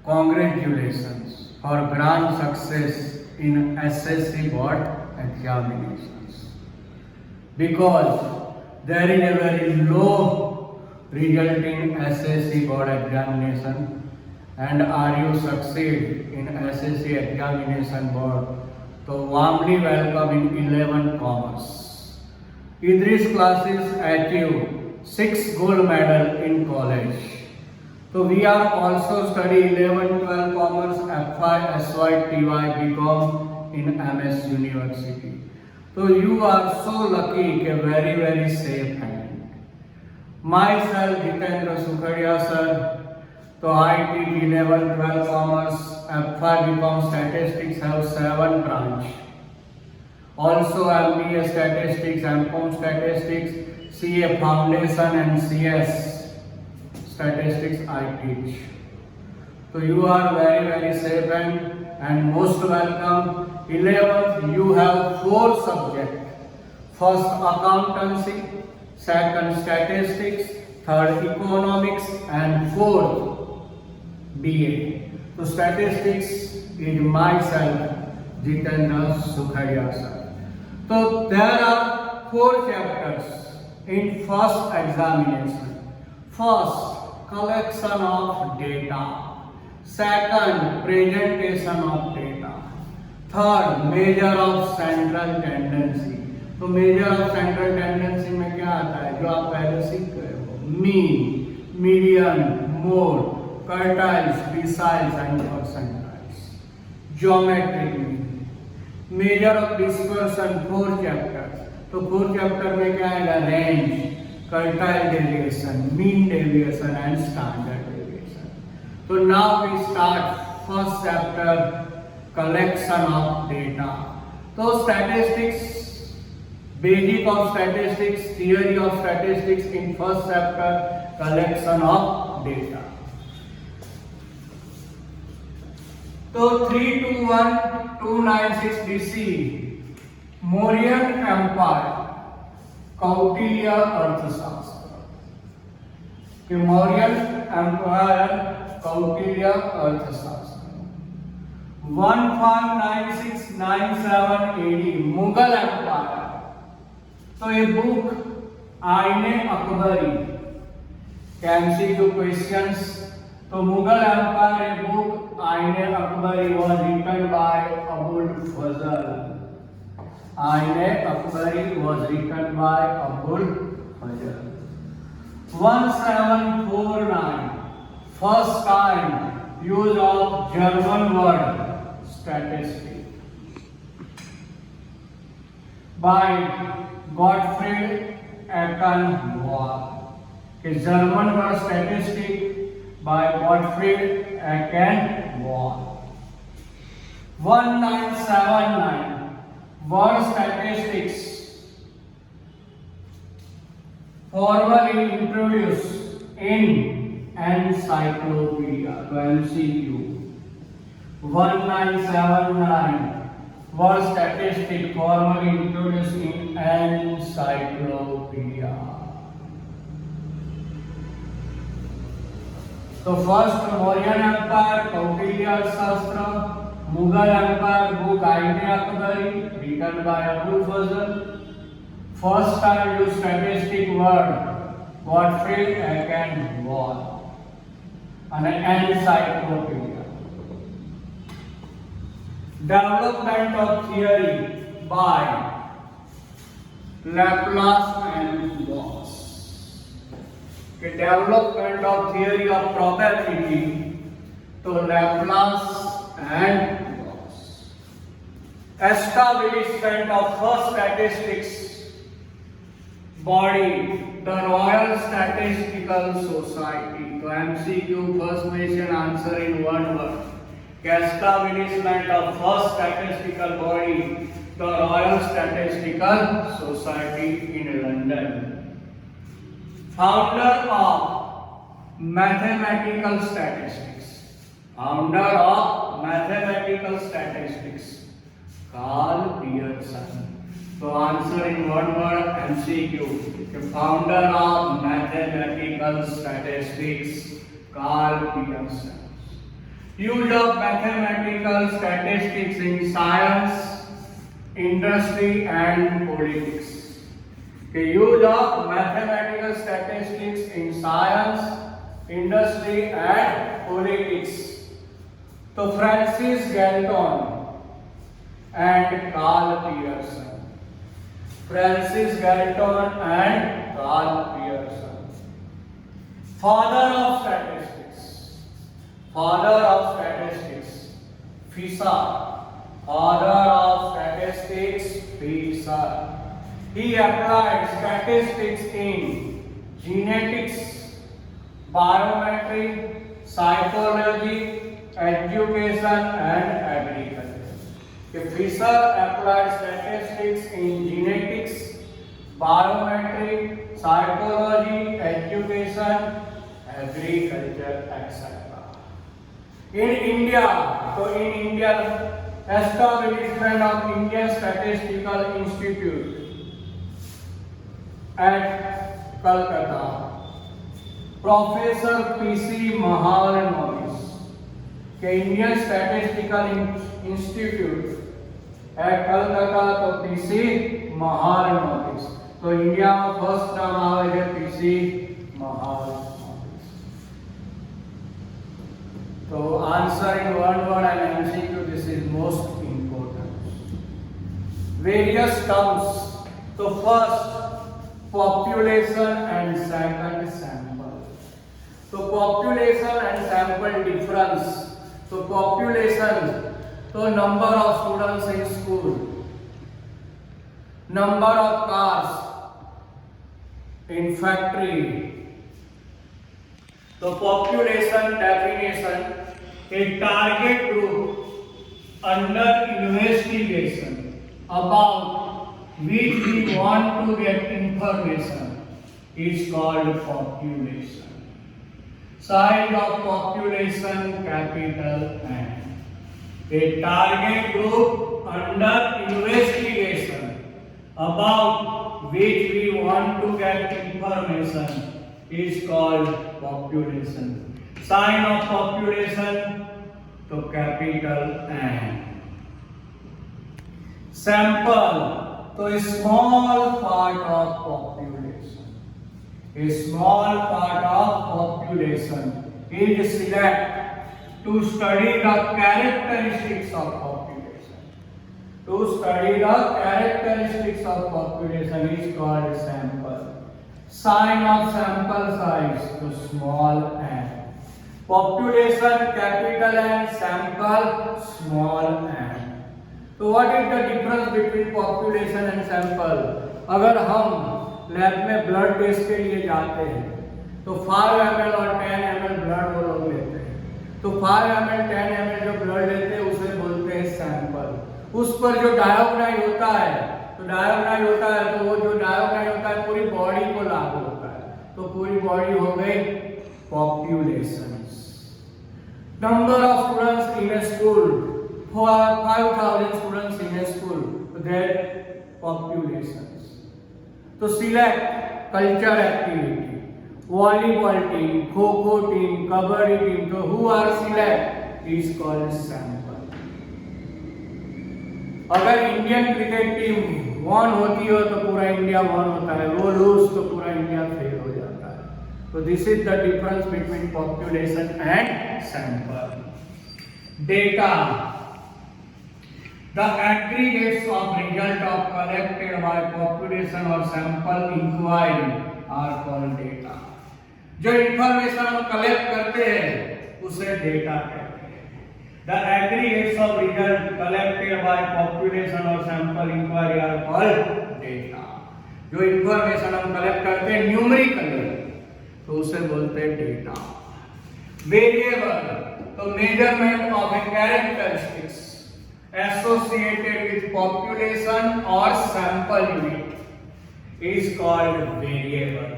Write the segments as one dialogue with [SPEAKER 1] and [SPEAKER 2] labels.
[SPEAKER 1] Congratulations for grand success in SSC board examinations. Because there is a very low result in SSC board examination, and are you succeed in SSC examination board, so warmly welcome in 11 Commerce. Idris classes achieved 6 gold medal in college. So we are also study 11, 12 Commerce, FY, SY, TY, BCom in MS University. So you are so lucky, a very safe hand. Myself, Jitendra Sukhadia sir, so I teach 11, 12 Commerce, FY, BCom Statistics have 7 branch. Also MBA Statistics, MCom Statistics, CA Foundation and CS Statistics I teach. So you are very safe and most welcome. 11th you have 4 subjects. First accountancy, second statistics, third economics and fourth BA. So statistics is myself, Jitendra Sukhadia sir. So there are 4 chapters in first examination. First, collection of data. Second, presentation of data. Third, measure of central tendency. तो measure of central tendency में क्या आता है जो आप पहले सीख गए हो? Mean, median, mode, quartiles, deciles and percentiles. Geometric mean. Measure of dispersion 4 chapters. तो 4 chapter में क्या आएगा? Range, quartile deviation, mean deviation and standard deviation. So now we start first chapter, collection of data. So statistics, basic of statistics, theory of statistics in first chapter, collection of data. So 321296 BC, Mauryan Empire, Kautilya अर्थशास्त्र कि Mauryan empire Kautilya अर्थशास्त्र 1596-97 AD Mughal empire. तो ये book Aine Akbari MCQ questions. तो Mughal empire ये book Aine Akbari was written by Abul Fazl. Aine Akbari was written by Abul Fazl. 1749, first time use of German word statistic by Gottfried Eckenwald. German word statistic by Gottfried Eckenwald. 1979, word statistics formally introduced in encyclopedia. So MCQ 1979, word statistics formally introduced in encyclopedia. So first Mauryan Empire, Kautilya Shastra. Mughal Empire book Aine Akbari written by Abul Fazl. First time used statistic word Gottfried Eckenwald. An encyclopedia. Development of theory by Laplace and Gauss. Development of theory of probability to Laplace and Gauss. Establishment of first statistics body, the Royal Statistical Society. So MCQ first question answer in one word. Establishment of first statistical body, the Royal Statistical Society in London. Founder of mathematical statistics. Founder of mathematical statistics, Carl Pearson. So answer in one word MCQ. The founder of mathematical statistics, Carl Pearson. use of mathematical statistics in science, industry and politics. The use of mathematical statistics in science, industry and politics. So Francis Galton and Carl Pearson. Francis Galton and Carl Pearson. Father of statistics. Father of statistics. Fisher. Father of statistics. Fisher. He applied statistics in genetics, biometry, psychology, education and agriculture. Fisher applied statistics in genetics, biometry, psychology, education, agriculture, etc. In India, establishment of Indian Statistical Institute at Calcutta. Professor P.C. Mahalanobis, Indian Statistical Institute at Calcutta, to P.C. Mahalanobis. So India first नाम है P.C. Mahalanobis. So answer in one word and MCQ, this is most important. Various terms. So first, population and second, sample. So population and sample difference. So population, so number of students in school, number of cars in factory. So population definition, a target group under investigation about which we want to get information is called population. Size of population, capital N. A target group under investigation about which we want to get information is called population. Sign of population, to capital N. Sample, to a small part of population. A small part of population is selected to study the characteristics of population. To study the characteristics of population is called sample. Sign of sample size, to small n. Population capital N, sample small n. So what is the difference between population and sample? अगर हम lab में blood test के लिए जाते हैं तो 5 ml और 10 ml blood वो लोग लेते हैं, तो 5 ml 10 ml जो ब्लड लेते हैं उसे बोलते हैं सैंपल। उस पर जो डायोग्नाइज होता है, तो डायोग्नाइज होता है, तो वो जो डायोग्नाइज होता है पूरी बॉडी को लागू होता है, तो पूरी बॉडी हो गई population. Number of students in a school, 5000 students in a school, तो दैट पॉपुलेशन। तो select culture activity, volleyball team, kho-kho team, kabaddi team, तो who are select is called sample. अगर इंडियन क्रिकेट टीम वन होती हो तो पूरा इंडिया वन होता है, वो लूज तो पूरा इंडिया फेल हो जाता है। तो this is the difference between population and sample. Data, the aggregates of result of collected by population or sample inquiry are called data. जो इंफॉर्मेशन हम कलेक्ट करते हैं उसे डेटा कहते हैं। The aggregates of result collected by population or sample inquiry are called data. जो information हम collect करते हैं न्यूमेरिकली तो उसे बोलते हैं डेटा। वेरिएबल, तो measurement of A characteristics associated with population or sample unit is called variable.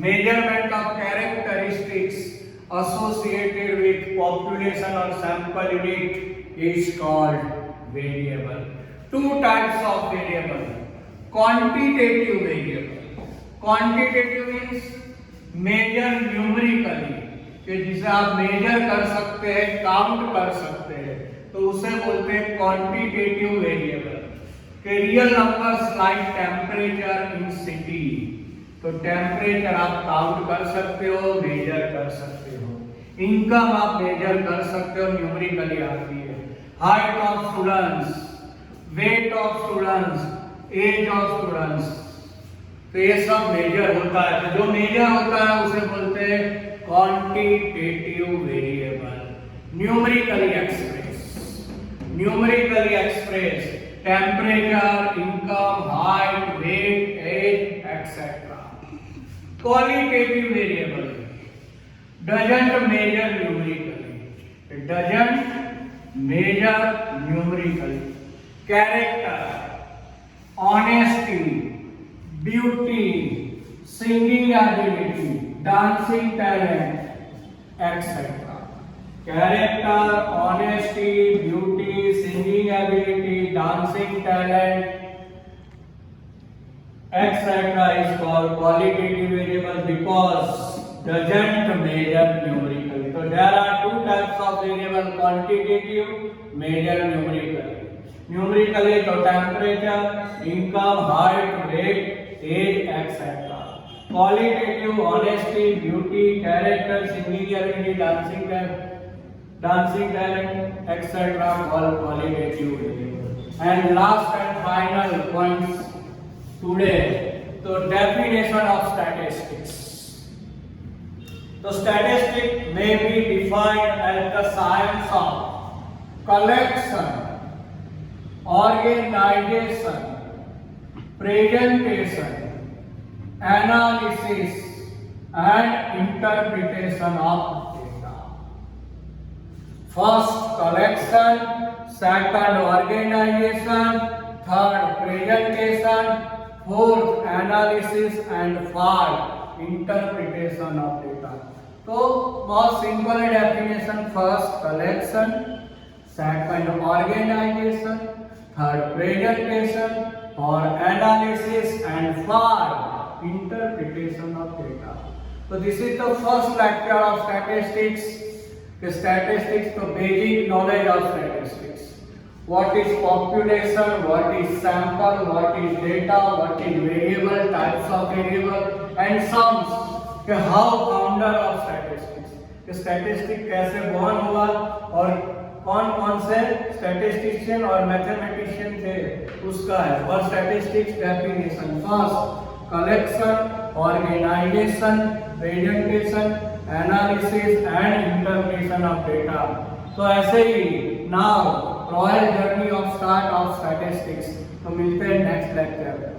[SPEAKER 1] Measurement of characteristics associated with population or sample unit is called variable. Two types of variable. Quantitative variable. Quantitative means measure numerically. कि जिसे आप major कर सकते हैं, count कर सकते हैं, तो उसे बोलते हैं क्वांटिटेटिव वेरिएबल। कि real numbers like temperature in city, तो टेम्परेचर आप काउंट कर सकते हो, मेजर कर सकते हो। इनकम आप मेजर कर सकते हो, न्यूमेरिकली आती है। Height of students, weight of students, age of students, तो ये सब मेजर होता है। तो जो मेजर होता है उसे बोलते हैं quantitative variable. Numerically express temperature, income, height, weight, age etcetera. Qualitative variable doesn't measure numerically. It doesn't measure numerically. Character, honesty, beauty, singing ability, dancing talent, etc. Character, honesty, beauty, singing ability, dancing talent, etc. is called qualitative variable because doesn't measure numerically. So there are two types of variable: quantitative, measure numerically. Numerically, so temperature, income, height, weight, age, etc. Qualitative, honesty, beauty, character, singing ability, dancing talent, etc. All qualitative variable. And last and final points today. So definition of statistics. So statistics may be defined as the science of collection, organization, presentation, analysis and interpretation of data. First collection, second organization, third presentation, fourth analysis and five interpretation of data. तो बहुत simple है definition. First collection, second organisation, third presentation और analysis and five interpretation of data. तो this is the first lecture of statistics. Statistics तो basic knowledge of statistics, what is population, what is sample, what is data, what is variable, types of variable and sums, कि how founder of statistics, कि statistic कैसे born हुआ और कौन कौन से statistician और मैथमेटिशियन थे उसका है। और statistics definition: first collection, organisation, presentation, analysis and interpretation of data. तो ऐसे ही now royal journey of start of statistics. तो मिलते हैं नेक्स्ट लेक्चर।